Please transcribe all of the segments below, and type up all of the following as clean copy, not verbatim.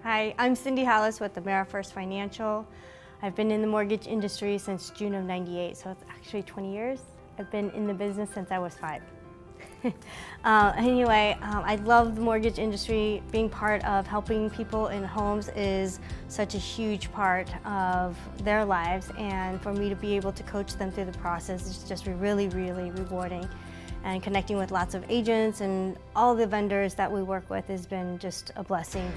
Hi, I'm Cindy Hallas with AmeriFirst Financial. I've been in the mortgage industry since June of '98, so it's actually 20 years. I've been in the business since I was 5. I love the mortgage industry. Being part of helping people in homes is such a huge part of their lives, and for me to be able to coach them through the process is just really, really rewarding. And connecting with lots of agents and all the vendors that we work with has been just a blessing.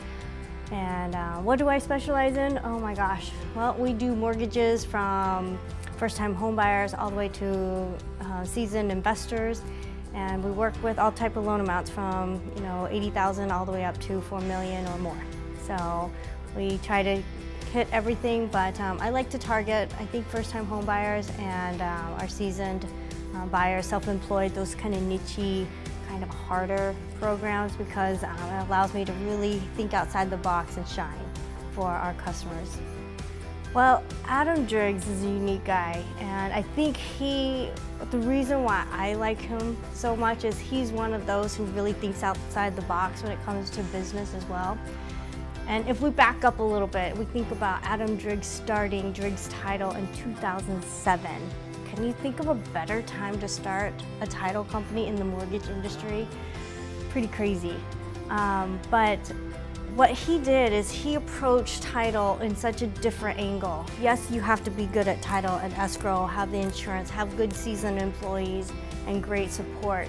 And what do I specialize in? Oh my gosh. Well, we do mortgages from first-time home buyers all the way to seasoned investors. And we work with all type of loan amounts from, $80,000 all the way up to $4 million or more. So we try to hit everything, but I like to target, I think, first-time home buyers and our seasoned buyers, self-employed, those kind of niche-y, kind of harder programs, because it allows me to really think outside the box and shine for our customers. Well, Adam Driggs is a unique guy, and I think the reason why I like him so much is he's one of those who really thinks outside the box when it comes to business as well. And if we back up a little bit, we think about Adam Driggs starting Driggs Title in 2007. Can you think of a better time to start a title company in the mortgage industry? Pretty crazy. But what he did is he approached title in such a different angle. Yes, you have to be good at title and escrow, have the insurance, have good seasoned employees and great support.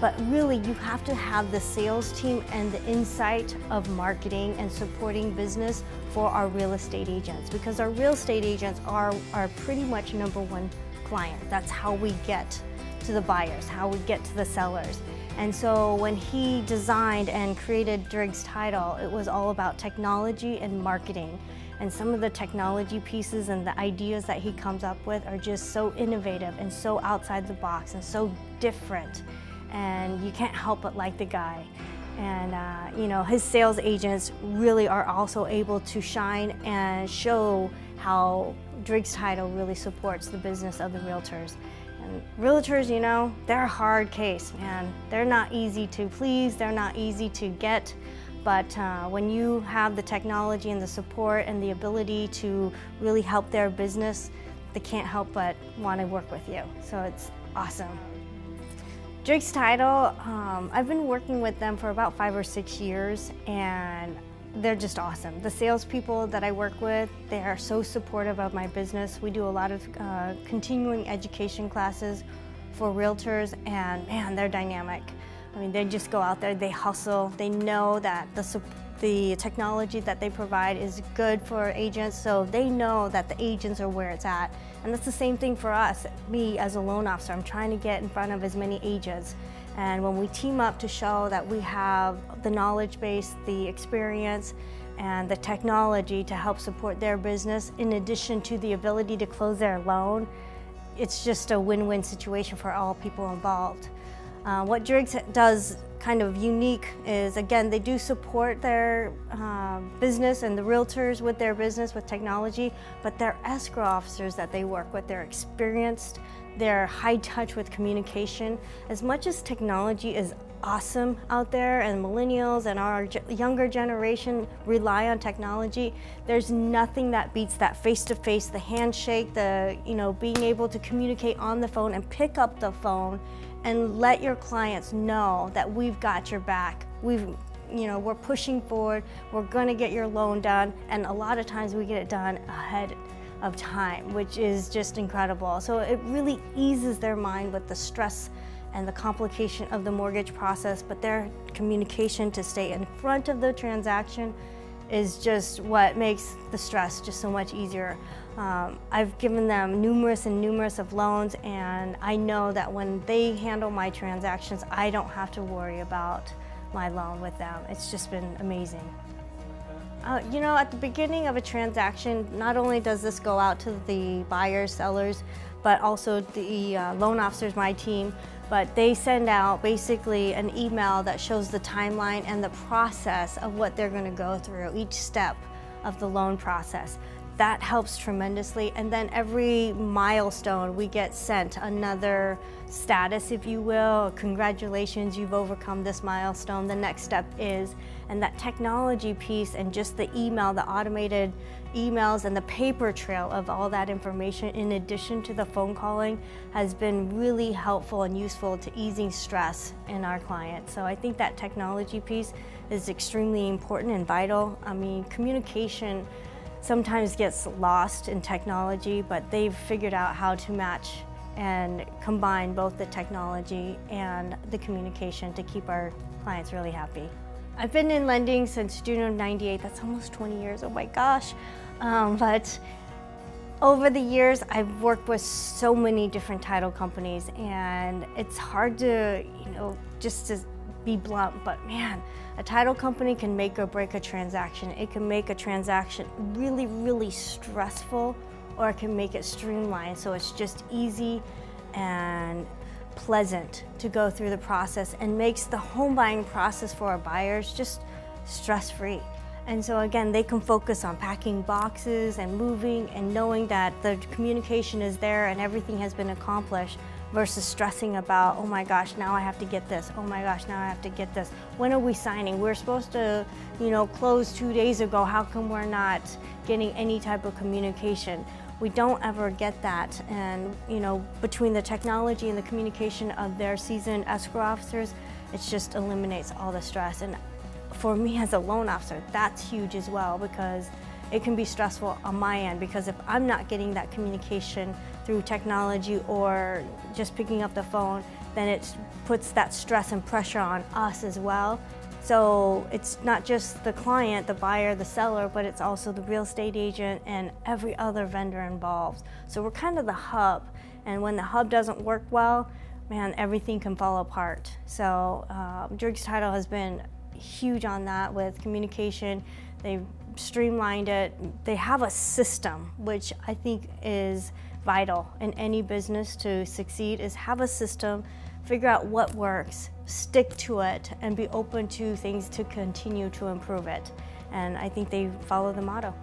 But really, you have to have the sales team and the insight of marketing and supporting business for our real estate agents, because our real estate agents are pretty much #1 client. That's how we get to the buyers, how we get to the sellers. And so when he designed and created Driggs Title, it was all about technology and marketing. And some of the technology pieces and the ideas that he comes up with are just so innovative and so outside the box and so different. And you can't help but like the guy. And his sales agents really are also able to shine and show how Driggs Title really supports the business of the realtors. And realtors, they're a hard case, man. They're not easy to please, they're not easy to get, but when you have the technology and the support and the ability to really help their business, they can't help but want to work with you. So it's awesome. Driggs Title, I've been working with them for about 5 or 6 years, and they're just awesome. The salespeople that I work with, they are so supportive of my business. We do a lot of continuing education classes for realtors, and man, they're dynamic. I mean, they just go out there, they hustle, they know that the technology that they provide is good for agents, so they know that the agents are where it's at. And that's the same thing for us. Me as a loan officer, I'm trying to get in front of as many agents. And when we team up to show that we have the knowledge base, the experience, and the technology to help support their business, in addition to the ability to close their loan, it's just a win-win situation for all people involved. What Driggs does kind of unique is, again, they do support their business and the realtors with their business with technology, but their escrow officers that they work with, they're experienced, they're high touch with communication. As much as technology is awesome out there, and millennials and our younger generation rely on technology, there's nothing that beats that face-to-face, the handshake, the being able to communicate on the phone and pick up the phone and let your clients know that we've got your back. We're pushing forward, we're gonna get your loan done, and a lot of times we get it done ahead of time, which is just incredible. So it really eases their mind with the stress and the complication of the mortgage process, but their communication to stay in front of the transaction is just what makes the stress just so much easier. I've given them numerous of loans, and I know that when they handle my transactions, I don't have to worry about my loan with them. It's just been amazing. At the beginning of a transaction, not only does this go out to the buyers, sellers, but also the loan officers, my team, but they send out basically an email that shows the timeline and the process of what they're going to go through, each step of the loan process. that helps tremendously. And then every milestone we get sent another status, if you will. Congratulations, you've overcome this milestone. The next step is, and that technology piece and just the email, the automated emails and the paper trail of all that information in addition to the phone calling has been really helpful and useful to easing stress in our clients. So I think that technology piece is extremely important and vital. I mean, communication sometimes gets lost in technology, but they've figured out how to match and combine both the technology and the communication to keep our clients really happy. I've been in lending since June of '98. That's almost 20 years, oh my gosh. But over the years, I've worked with so many different title companies, and it's hard to, just to be blunt, but man, a title company can make or break a transaction. It can make a transaction really, really stressful, or it can make it streamlined so it's just easy and pleasant to go through the process and makes the home buying process for our buyers just stress-free. And so again, they can focus on packing boxes and moving and knowing that the communication is there and everything has been accomplished versus stressing about, oh my gosh, now I have to get this. Oh my gosh, now I have to get this. When are we signing? We're supposed to, close 2 days ago. How come we're not getting any type of communication? We don't ever get that. And, between the technology and the communication of their seasoned escrow officers, it just eliminates all the stress. And for me as a loan officer, that's huge as well, because it can be stressful on my end, because if I'm not getting that communication through technology or just picking up the phone, then it puts that stress and pressure on us as well. So it's not just the client, the buyer, the seller, but it's also the real estate agent and every other vendor involved. So we're kind of the hub, and when the hub doesn't work well, man, everything can fall apart. So Driggs Title has been huge on that with communication. They've streamlined it. They have a system, which I think is vital in any business to succeed, is have a system, figure out what works, stick to it, and be open to things to continue to improve it. And I think they follow the motto.